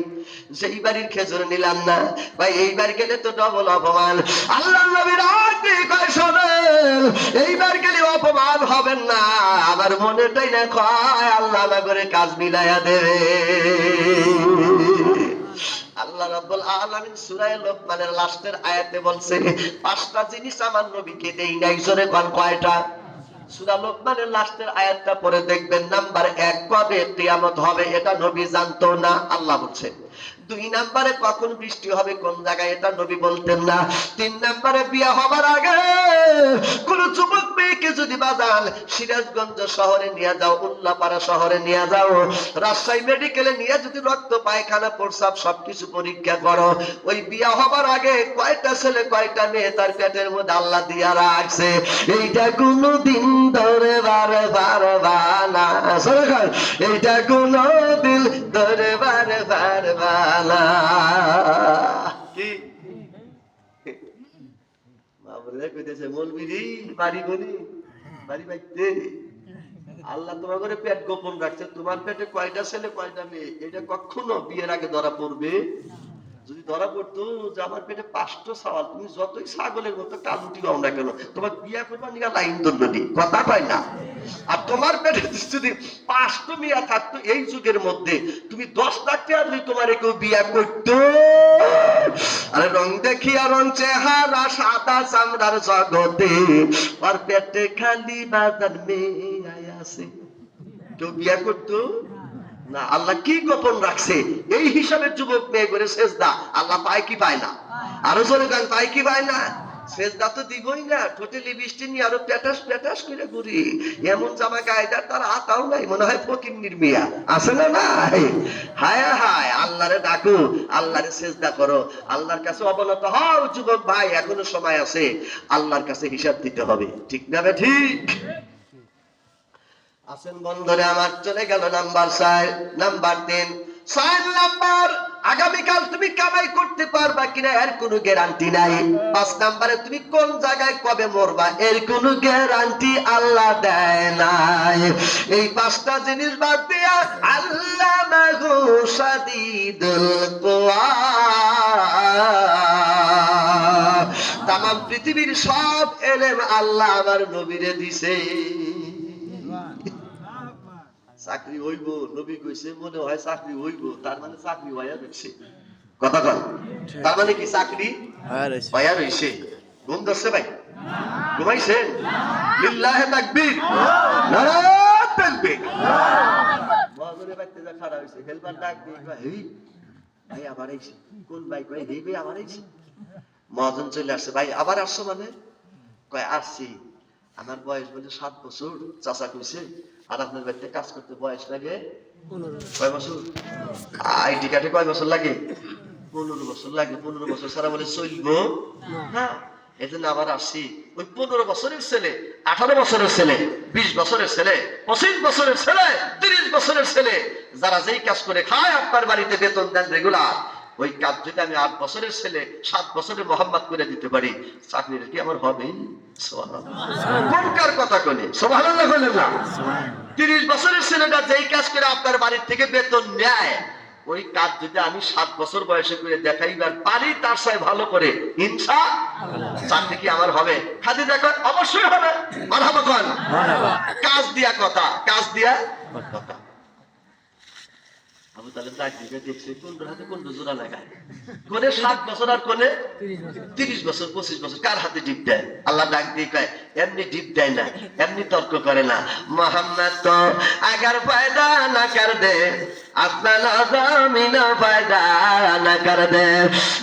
সেই বাড়ির খেজুর নিলাম না। ভাই এই বাড়ি গেলে তো ডবল অপমান। আল্লাহ নবী ডাক দিয়ে কয় শোনেন, এইবার গেলে অপমান হবেন না। আমার মনেটাই না কয় আল্লাহ না করে কাজ মিলাইয়া দেবে। আল্লাহ আল্লাহ রাব্বুল আলামিন সূরা লোকমানের লাস্টের আয়াতে বলছে 5টা জিনিস আমার নবীকে দেই নাই। জোরে কোন কয়টা? সূরা লোকমানের লাস্টের আয়াতটা পড়ে দেখবেন। নাম্বার 1, কবে কিয়ামত হবে এটা নবী জানতো না, আল্লাহ বলছে। 2 নম্বরে কখন বৃষ্টি হবে কোন জায়গায় এটা নবী বলতেন না। 3 নম্বরে বিয়ে হবার আগে কোন যুবক মেয়েকে যদি বাজান সিরাজগঞ্জ শহরে নিয়ে যাও, উল্লাপাড়া শহরে নিয়ে যাও, রাজশাহী মেডিকেলে নিয়ে যদি রক্ত পায়খানা প্রস্রাব সবকিছু পরীক্ষা করো, ওই বিয়ে হবার আগে কয়টা ছেলে কয়টা মেয়ে তার পেটের মধ্যে আল্লাহ দিয়া রাখছে, এইটা কোনদিন ধরে বারে বারে বানা, এইটা কোনদিন ধরে বারে বারে বানা। কি বাবরে কইতেছে মলবিরি বাড়ি বলি বাড়ি বাইতে আল্লাহ তোমার ঘরে পেট গোপন রাখছে, তোমার পেটে কয়টা ছেলে কয়টা মেয়ে এটা কখনো বিয়ের আগে ধরা পড়বে? যদি ধরা পড়তো যে আমার পেটে 5টা সওয়াল, তুমি যতই ছাগলের মতো কালুটি হও না কেন, তোমার বিয়া করবা নিয়ে লাইন ধরবে নি, কথা পাই না। আর তোমার পেটে যদি 5টা মেয়ে থাকতো এই যুগের মধ্যে, তুমি 10 লাখ টাকা দিলে তোমার কেউ বিয়া করতো? আরে রং দেখিয়া রং চেহারা সাদা চামড়ার জগতে, আর পেটে খালি বাজার মেয়ে আছে, কেউ বিয়া করতো না। আল্লাহ কি গোপন রাখছে এই হিসাবে যুবক মেয়ে করে সেজদা আল্লাহ পায় কি পায় না? আরো জোরে গান, পায় কি পায় না? সেজদা তো দিবই না, ঠোঁটে লিপস্টিক নিয়ে আরো প্যাটাস প্যাটাস করে ঘুরি, এমন জামা গায়েদার তার আতাও নাই, মনে হয় ফকিন্নির মিয়া আছে না নাই? হায় হায়, আল্লাহরে ডাকো, আল্লাহরে সেজদা করো, আল্লাহর কাছে অবনত হও। যুবক ভাই এখনো সময় আছে, আল্লাহর কাছে হিসাব দিতে হবে, ঠিক না বে ঠিক? আসেন বন্ধুরে আমার, চলে গেল নাম্বার 4। নাম্বার 3, 4 নাম্বার, আগামীকাল তুমি কামাই করতে পারবা কিনা এর কোনো গ্যারান্টি নাই। 5 নাম্বারে তুমি কোন জায়গায় কবে মরবা এর কোনো গ্যারান্টি আল্লাহ দেয় নাই। এই 5টা জিনিস বাদ দিয়া আল্লামাহু শাদীদুল কুওয়া, তামাম পৃথিবীর সব এলেম আল্লাহ আমার নবীরে দিছে। চাকরি হইব, নবী কইছে, মনে হয় চাকরি হইব, তার মানে চাকরি হইয়া রইছে, কথা কন, তার মানে কি চাকরি হইয়া রইছে। ঘুম ধরছে ভাই? ঘুমাইছেন? লিল্লাহে তাকবীর, নারায়ে তাকবীর। মজুরে বাইতে যা খাড়া হইছে, হেলপার ডাক দিয়ে কয়, হেই ভাই আবার আইছে। কোন ভাই? কয় হেই ভাই আবার আইছে। মহাজন চলে আসছে, ভাই আবার আসছো মানে? কয় আসছি, আমার বয়স বলে 7 বছর, চাচা কইছে, আর আপনার বাড়িতে কাজ করতে বয়স লাগে 15। কয় বছর? আইডি কার্ডে কয় বছর লাগে? 15 বছর লাগে। 15 বছর ছাড়া বলে চলবো না, এজন্য আবার আসছি। ওই 15 বছরের ছেলে, 18 বছরের ছেলে, 20 বছরের ছেলে, 25 বছরের ছেলে, 30 বছরের ছেলে, যারা যেই কাজ করে খায় আপনার বাড়িতে বেতন দেন রেগুলার, ওই কাজ যদি আমি 8 বছরের ছেলে 7 বছরে মোহাম্মদ করে দিতে পারি, চাকরিটা কি আমার হবে? কোনকার কথা কলে সুবহানাল্লাহ বলেন না? 30 বছরের ছেলেটা যেই কাজ করে আপনার বাড়ির থেকে বেতন নেয়, ওই কাজ যদি আমি 7 বছর বয়সে করে দেখাইবার পারি তার সাথে ভালো করে, ইনশাআল্লাহ চাকরি কি আমার হবে? খাদি দেখো অবশ্যই হবে, মারহাবা কোন কাজ দিয়া কথা, কাজ দিয়া কথা। আবু তালেব চাকরিটা দেখছে, কোন হাতে কোন জোড়া লাগায়, কোনে 7 বছর আর কোনে 30 বছর 25 বছর, কার হাতে ডিপ দেয়? আল্লাহ ডাক দিয়ে কয়, এমনি ডিপ দেয় না, এমনি তর্ক করে না। মোহাম্মদ তো আগার ফায়দা না কর দে, আসমান জমিন ফায়দা না কর দে,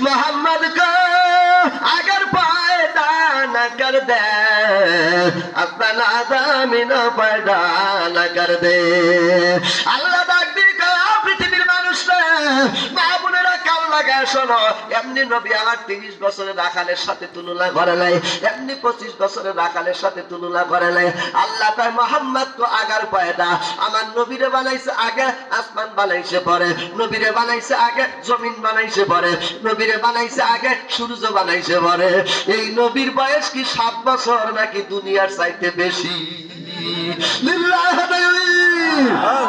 মোহাম্মদ কো আগার ফায়দা না কর দে, আসমান জমিন ফায়দা না কর দে। আল্লাহ ডাক দিয়ে কয়, পৃথিবীর মানুষরা মা বোনেরা কাল লাগায় শোনো, এমনি নবী আমার 30 বছরের রাখালের সাথে তুলনা করে নাই, এমনি 25 বছরের রাখালের সাথে তুলনা করে নাই। আল্লাহ তাই মোহাম্মদ তো আগার পয়দা, আমার নবীরে বানাইছে আগে, আসমান বানাইছে পরে, নবীরে বানাইছে আগে, জমিন বানাইছে পরে, নবীরে বানাইছে আগে, সূর্য বানাইছে পরে। এই নবীর বয়স কি 7 বছর নাকি দুনিয়ার চাইতে বেশি? লিল্লাহি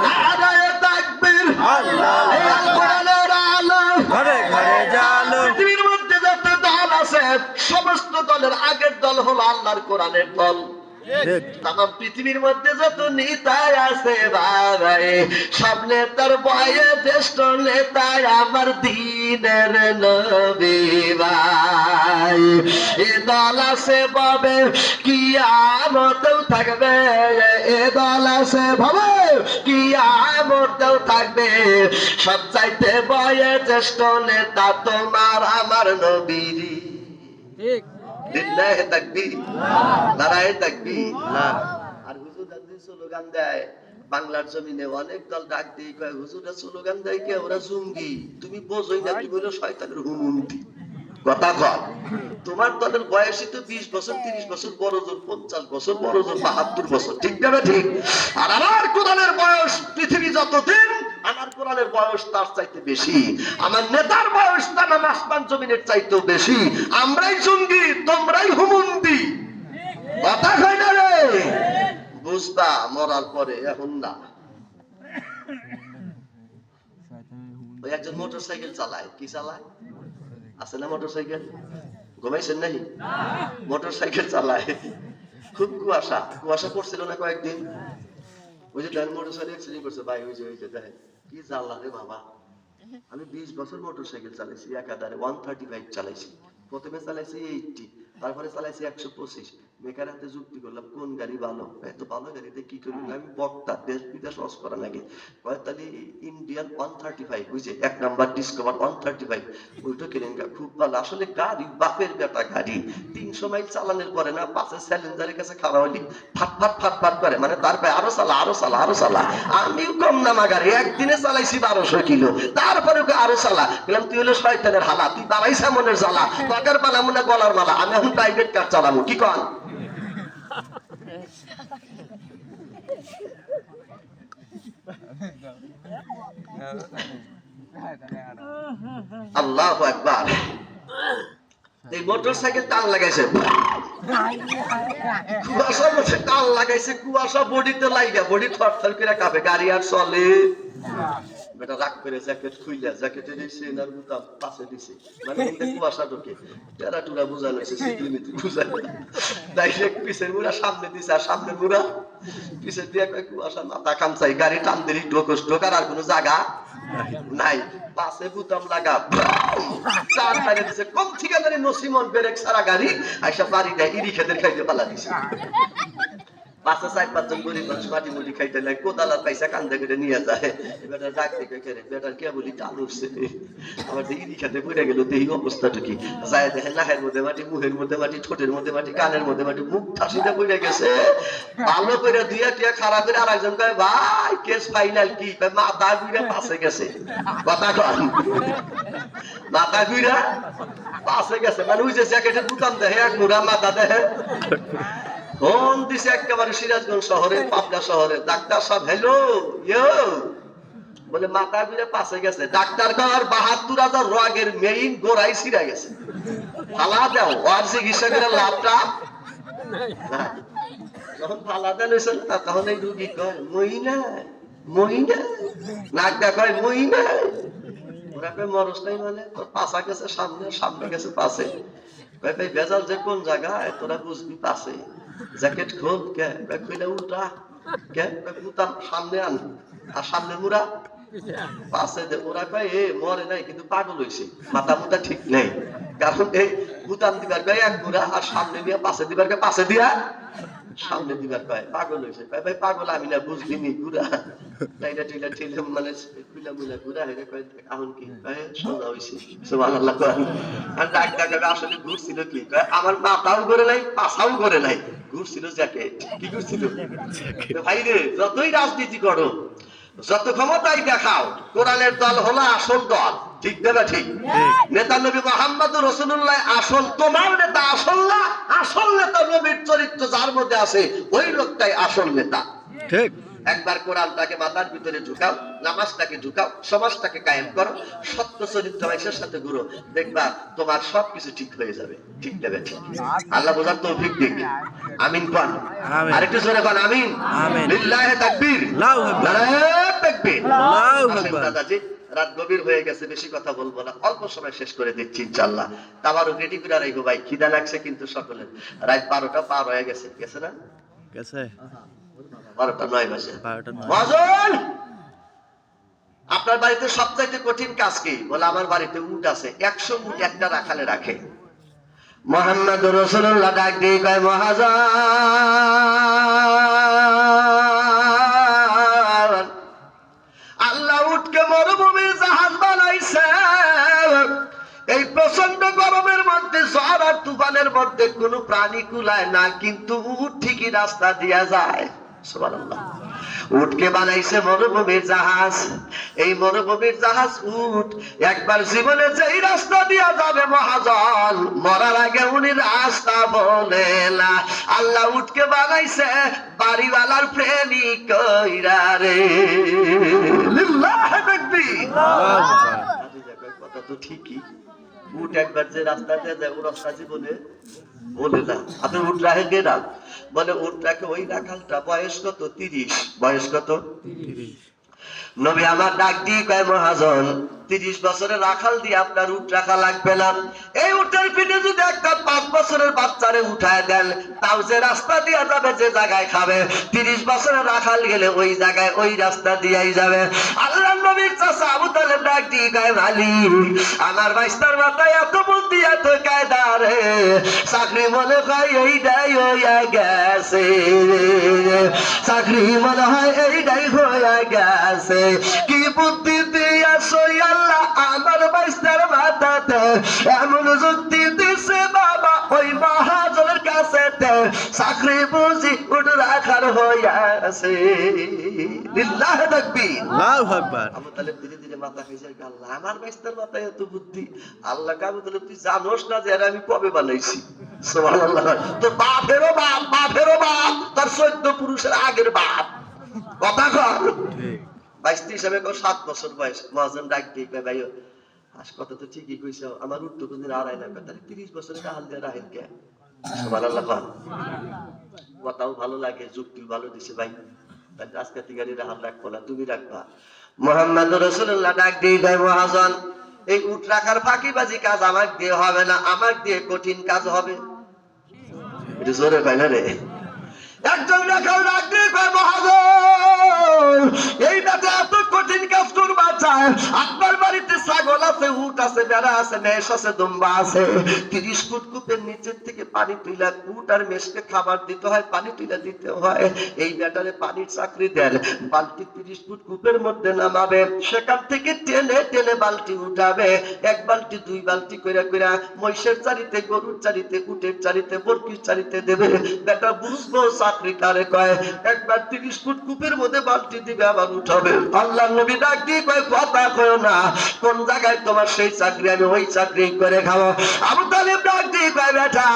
নারায়ে তাকবীর, আল্লাহ কোরআনের আলো ঘরে ঘরে জালো। পৃথিবীর মধ্যে যত দল আছে সমস্ত দলের আগের দল হলো আল্লাহর কোরআনের দল, ঠিক। তাম পৃথিবীর মধ্যে যত নেতাই আছে ভাই, সব নেতার বয়ে জ্যেষ্ঠ নেতাই আমার দিনের নবী ভাই। এ দল আছে ভাবে কিয়ামতেও থাকবে, এ দল আছে ভাবে কিয়ামতেও থাকবে, সব চাইতে বয়ে জ্যেষ্ঠ নেতা তোমার আমার নবীর। ঠিক লিল্লাহি তাকবীর, নারায়ে তাকবীর। আল্লাহ। আর হুজুর যদি স্লোগান দেয় বাংলার জমিনে, অনেক দল ডাক দিয়ে কয় হুজুরা স্লোগান দেয় কে, ওরা জঙ্গি। তুমি বোঝোই না, তুমি হলো শয়তানের হুমুন্দি। কথা কর, তোমার দলের বয়সই তো 20 বছর 30 বছর, বড় জোর 50 বছর, বড় জোর 72 বছর, ঠিক না ঠিক? আর আমার কোরআনের বয়স পৃথিবী যতদিন, আমার কোরআনের বয়স তার চাইতে বেশি, আমার নেতার বয়স তার আসমান জমিনের চাইতেও বেশি। আমরাই জঙ্গি, তোমরাই হুমুন্দি। কথা কই না রে? বুঝবা মরার পরে, এখন না। ওই একজন মোটর সাইকেল চালায়, কি চালায় আছে না মোটর সাইকেল? ঘুমাইছেন নাকি? মোটর সাইকেল চালায়, খুব কুয়াশা, কুয়াশা পড়ছিল না কয়েকদিন। ওই যে মোটর সাইকেল অ্যাক্সিডেন্ট করছে ভাই, ওই যে দেখেন কি জ্বালা রে বাবা। আমি 20 বছর মোটর সাইকেল চালাইছি, একাধারে 135 চালাইছি। প্রথমে চালাইছি 80, তারপরে চালাইছি 125। মেকার হাতে যুক্তি করলাম কোন গাড়ি ভালো, এত ভালো গাড়িতে কি করবি? আমি বক্তা, দেশ বিদেশ লস করা লাগে। তাহলে ইন্ডিয়ান 135, ওই যে 1 নাম্বার ডিসকভার 135, ওইটা কিনেন, খুব ভালো। আসলে গাড়ি বাপের বেটা গাড়ি, 300 মাইল চালানোর পরে না, পাশে স্যালেঞ্জারের কাছে খাওয়া হইলি ফাট ফাট ফাট ফাট করে, মানে তারপরে আরো চালা আরো চালা আরো চালা। আমিও কম নামা গাড়ি, একদিনে চালাইছি 1200 কিলো, তারপরে আরো চালা। বললাম তুই হলো শয়তানের হালা, তুই দাঁড়াইছা মনের জ্বালা, তকের পালা মনে গলার মালা, আমি এখন প্রাইভেট কার চালাবো, কি কন? আল্লাহু আকবার। এই মোটর সাইকেল টান লাগাইছে, কুয়াশার মধ্যে টান লাগাইছে, কুয়াশা বডিতে লাইগা, বডি থরথর করে কাঁপে, গাড়ি আর চলে। বেটা রাগ করে জ্যাকেট খুইলা, জ্যাকেটের এই সেনার বুতাম পাশে দিছে, মানে এতে কুয়াশা ঢোকে, টেরা টুরা বুঝানো হয়েছে, সিকিউরিটি বুঝানো, ডাইরেক্ট পিছের মুড়া সামনে দিছে, আর সামনের মুড়া পিছের দিয়ে কুয়াশা মাথা খামচাই, গাড়ি টান দিলি ঢোকস, ঢোকার আর কোনো জায়গা নাই, পাশে বুতাম লাগা, চার মাইরে দিছে, কম ঠিকাদারি নসিমন ব্রেক সারা গাড়ি আইসা বাড়ি দেয়, ইরি খেতে খাইতে পালা দিছে। পাশে 4-5 জন গরিব মানুষ মাটি মুটি খাইতে লাগে, কোদালার পয়সা কান্দে করে নিয়ে যায়। এবার ডাক দেখে কেড়ে, বেটার কে বলি টান উঠছে, আমার ইরি খেতে পড়ে গেল, দেহি অবস্থাটা কি, যায় দেখে নাহের মধ্যে মাটি, মুহের মধ্যে মাটি, ঠোঁটের মধ্যে মাটি, কানের মধ্যে মাটি, মুখ ঠাসিটা পড়ে গেছে। ভালো করে দুইয়া টিয়া খারাপ করে আর একজন কয় ভাই কেস ফাইনাল কি, মাথা ঘুরে পাশে গেছে। কথা কন, মাথা ঘুরা পাশে গেছে, মানে ওই যে জ্যাকেটের বুতাম দেখে এক মুড়া মাথা দেখে ফোন দিছে একেবারে সিরাজগঞ্জ শহরে, পাবনা শহরে, ডাক্তার সাহেব হ্যালো ইয়ো, বলে মাথা ঘুরে পাশে গেছে। ডাক্তার কর 72,000 রোগের মেইন গোড়াই ছিঁড়া গেছে, ফালা দাও, আর চিকিৎসা করে লাভটা যখন ফালা দেন হয়েছে না, তখন এই রুগী কয় মহিনা মহিনা, নাকটা কয় মহিনা, ওরা কয় মরস নাই, মানে তোর পাশা গেছে সামনে, সামনে গেছে পাশে, কয় ভাই ভেজাল যে কোন জায়গায় তোরা বুঝবি পাশে, জ্যাকেট খোল, কে খুলে উল্টা, কে বুতাম সামনে আন, আর সামনে মুড়া পাশে দে। ওরা কয় এ মরে নাই কিন্তু পাগল হয়েছে, মাথা মুথা ঠিক নেই, কারণ এই বুতাম দিবার কয় এক মুড়া, আর সামনে দিয়া পাশে দিবার কয় পাশে দিয়া সামনে দিবার কয় পাগল হয়েছে। কয় ভাই পাগল আমি না, বুঝলি নি ঘুরা টাইলা টিলা ঠেলে, মানে খুলা মুলা ঘুরা হেরে কয় এখন কি কয় সোজা হয়েছে, সুবহানাল্লাহ। আর ডাক্তার কয় আসলে ঘুরছিল কি, কয় আমার মাথাও ঘুরে নাই, পাছাও ঘুরে নাই, ঘুরছিল জ্যাকেট। কি ঘুরছিল ভাই রে? যতই রাজনীতি করো, যত ক্ষমতাই দেখাও, কোরআনের দল হলো আসল দল, ঠিক না ঠিক? নেতা নবী মুহাম্মদুর রাসূলুল্লাহ আসল, তোমার নেতা আসল না, আসল নেতা নবীর চরিত্র যার মধ্যে আছে ওই লোকটাই আসল নেতা। ঠিক। একবার কোরআনটাকে মাথার ভিতরে ঢুকাও, নামাজটাকে ঢুকাও, সমাজটাকে কায়েম করো, সত্য চরিত্র মানুষের সাথে ঘুরো, দেখবা তোমার সবকিছু ঠিক হয়ে যাবে, ঠিক দেবে ঠিক। আল্লাহ বোঝার তৌফিক দিক, আমিন কোন, আরেকটু জোরে কোন আমিন। লিল্লাহি তাকবীর, আল্লাহু আকবার, নারায়ে তাকবীর, আল্লাহু আকবার। দাদাজি রাত গভীর হয়ে গেছে, বেশি কথা বলবো না, অল্প সময় শেষ করে দিচ্ছি ইনশাআল্লাহ। তাবারও রেডি করে রাখবো ভাই, খিদা লাগছে কিন্তু সকলের, রাত 12টা পার হয়ে গেছে, গেছে না? গেছে 12টা 9 বাজে। 12টা 9 মহাজন, আপনার বাড়িতে সবচাইতে কঠিন কাজ কি? বলে আমার বাড়িতে উট আছে, 100 উট একটা রাখালে রাখে। মুহাম্মদ রাসূলুল্লাহ ডাক দিয়ে কয়, মহাজন, আল্লাহ উটকে মরুভূমির জাহাজ বানাইছে। এই প্রচন্ড গরমের মধ্যে, ঝড় আর তুফানের মধ্যে কোন প্রাণী কুলায় না, কিন্তু উট ঠিকই রাস্তা দিয়া যায়। সুবহানাল্লাহ। উটকে বানাইছে মরুভূমির জাহাজ। এই মরুভূমির জাহাজ উট একবার জীবনে যেই রাস্তা দিয়া যাবে মহাজন, মরার আগে উনি রাস্তা বলে না। আল্লাহ উটকে বানাইছে বাড়িওয়ালার প্রেমিক কইরা রে। লিল্লাহ তাকবীর। কথা তো ঠিকই। উট একবার যে রাস্তা দিয়ে যায়, ও রাস্তা জীবনে বলে না। আপনি উট রাখে গেরা, বলে উট রাখে ওই রাখালটা বয়স কত? 30। বয়স কত? 30। নবী আমার ডাক দিয়ে কয়, মহাজন, 30 বছরের রাখাল দিয়ে আপনার উট রাখা লাগবে না। এই উটের পিঠে যদি একটা 5 বছরের বাচ্চারে উঠায় দেন, তাও যে রাস্তা দিয়ে যাবে, যে জায়গায় খাবে, 30 বছরের রাখাল গেলে ওই জায়গায় ওই রাস্তা দিয়েই যাবে। আল্লাহ নবীর চাচা আবু তালেব ডাক দিয়ে কয়, মালিক, আমার বাইস্তার মাথায় এত বুদ্ধি, এত কায়দা রে, চাকরি মনে হয় এইটাই হইয়া গেছে, চাকরি মনে হয় এইটাই হইয়া গেছে। কি বুদ্ধি দিয়াছো আল্লাহ আমার বাইস্তার মাথাতে, এমন যুক্তি দিছে বাবা ওই মহাজনের কাছে, চাকরি বুঝি উঠ রাখার হইয়াছে। লিল্লাহ তাকবীর। আল্লাহু আকবার। আবু তালেব ধীরে ধীরে মাথা খাইছে, আল্লাহ আমার বাইস্তার মাথায় এত বুদ্ধি। আল্লাহ কে, আবু তালেব তুই জানোস না যে এরা আমি কবে বানাইছি? সুবহানাল্লাহ। তোর বাপেরও বাপ, বাপেরও বাপ, তোর 14 পুরুষের আগের বাপ। কথা কর। ঠিক। 22 হিসাবে 7 বছর বয়স। মহাজন ডাক দিয়ে কয়, ভাই আজ কথা তো ঠিকই কইছো, আমার উঠ তো কোনদিন আড়াই না, কথা 30 বছরের হাল দিয়ে রাখেন কে? সুবহানাল্লাহ। কথাও ভালো লাগে, যুক্তিও ভালো দিছে ভাই। আজকে থেকে হাল রাখবো না, তুমি রাখবা। মুহাম্মদ রাসূলুল্লাহ ডাক দিয়ে কয়, মহাজন, এই উঠ রাখার ফাঁকিবাজি কাজ আমার দিয়ে হবে না, আমার দিয়ে কঠিন কাজ হবে। এটা জোরে পাই না রে। একজন রাখাল ডাক দিয়ে কয়, মহাজন, এই বেটা এত কঠিন কাজ করবা চায়? আপনার বাড়িতে ছাগল আছে, উট আছে, বেড়া আছে, মেষ আছে, দুম্বা আছে। 30 ফুট কূপের নিচের থেকে পানি তুইলা উট আর মেষকে খাবার দিতে হয়, পানি তুইলা দিতে হয়। এই বেটারে পানির চাকরি দেন, বালতি 30 ফুট কূপের মধ্যে নামাবে, সেখান থেকে টেনে টেনে বালতি উঠাবে, 1 বালতি 2 বালতি কইরা কইরা মহিষের চারিতে, গরুর চারিতে, উটের চারিতে, বর্কির চারিতে দেবে। বেটা বুঝবো চাকরি কারে কয়। একবার 30 ফুট কূপের মধ্যে বালতি দিবে, আবার উঠাবে। আল্লাহ নবী ডাক দিয়ে কয়, কথা কয় না, কোন জায়গায় তোমার সেই চাকরি, আমি ওই চাকরি করে খাবো। আবু তালেব ডাক দিয়ে কয়, বেটা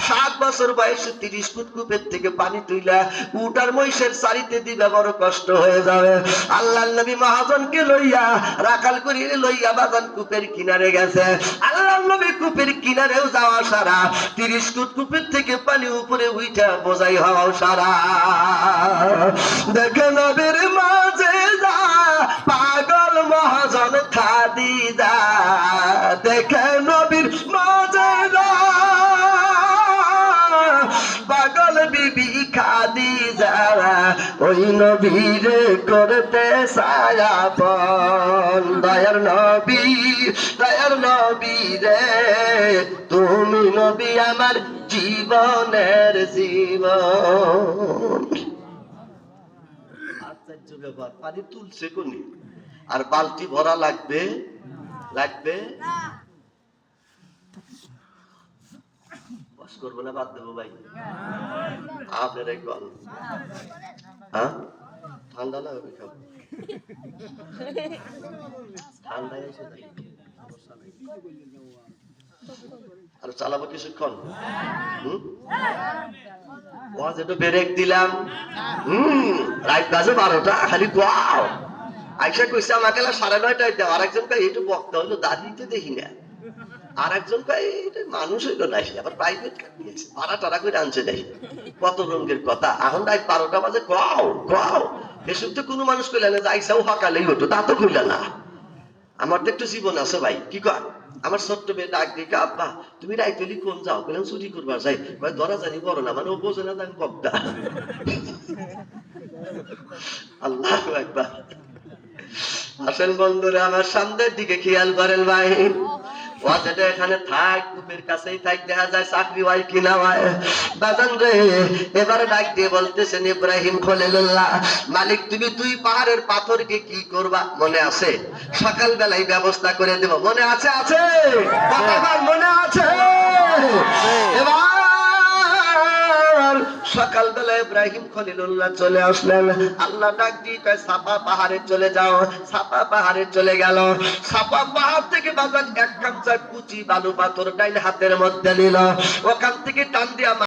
7 বছর বয়সে 30 ফুট কূপের থেকে পানি তুইলা উট আর মহিষের চারিতে দিবে, বড় কষ্ট হয়ে যাবে। আল্লাহ নবী মহাজনকে লইয়া, রাখাল করিয়ে লইয়া বাজান কূপের কিনারে গেছে। আল্লাহ নবী কূপের কিনারেও যাওয়া সারা, 30 ফুট কূপের থেকে পানি উপরে উইঠা বোঝাই হওয়াও সারা। দেখে নবীর মাঝে যা পাগল মহাজন খাদিজা, দেখে নবীর মাঝে যা পাগল বিবি খাদিজা, ওই নবীর করতে সায়াপন। দয়ার নবী, দয়ার নবী রে, তুমি নবী আমার জীবনের জীবন। আশ্চর্য ব্যাপার, পানি তুলছে কোনি, আর বালতি ভরা লাগবে, লাগবে বস করবো না, বাদ দেবো ভাই? আপনারাই কল। হ্যাঁ, ঠান্ডা না হবে, খাবো ঠান্ডায় এসে যাই, আর চালাবো কিছুক্ষণ। একটু ব্রেক দিলাম। রাত বাজে 12টা, খালি গোয়াও। আইসা কইছে আমাকে 9:30টায় দাও। আরেকজন কয় একটু বক্তা হইলো, দাঁড়িয়ে দেখি না। আর একজন কয় এটা মানুষ হইলো না, আবার প্রাইভেট কার দিয়েছে, ভাড়া টাড়া করে আনছে নাই। কত রঙের কথা। এখন রাত 12টা বাজে, গোয়াও গোয়াও। এসব তো কোনো মানুষ কইলে না, যাইসাও সকালেই হতো, তা তো কইলা না। আমার তো একটু জীবন আছে ভাই, কি কর? আমার ছোট্ট মেয়ে ডাক দিকে, আব্বা তুমি রাইতলি কোন যাও? বললাম চুরি করবার যাই। ভাই ধরা জানি বড় না, মানে ও বোঝে না আমি বক্তা। আল্লাহু আকবার। আসেন বন্ধুরা, আমার সামনের দিকে খেয়াল করেন ভাই। ওয়াজেটা এখানে থাক, কূপের কাছেই থাক, দেখা যায় চাকরি হয় কিনা হয়। বাজান রে, এবারে ডাক দিয়ে বলতেছেন ইব্রাহিম খলিলুল্লাহ, মালিক তুমি দুই পাহাড়ের পাথরকে কি করবা? মনে আছে? সকাল বেলায় ব্যবস্থা করে দেব। মনে আছে? আছে কতবার মনে আছে? এবার সকালবেলা ইব্রাহিম খলিলুল্লাহ চলে আসলেন। আল্লাহ ডাক দিয়ে কয় সাফা পাহাড়ে চলে যাও। সাফা পাহাড়ে চলে গেল। সাফা পাহাড় থেকে বাজান এক কামচা কুচি বালু পাথর ডাইন হাতের মধ্যে নিল, ওখান থেকে টান দিয়া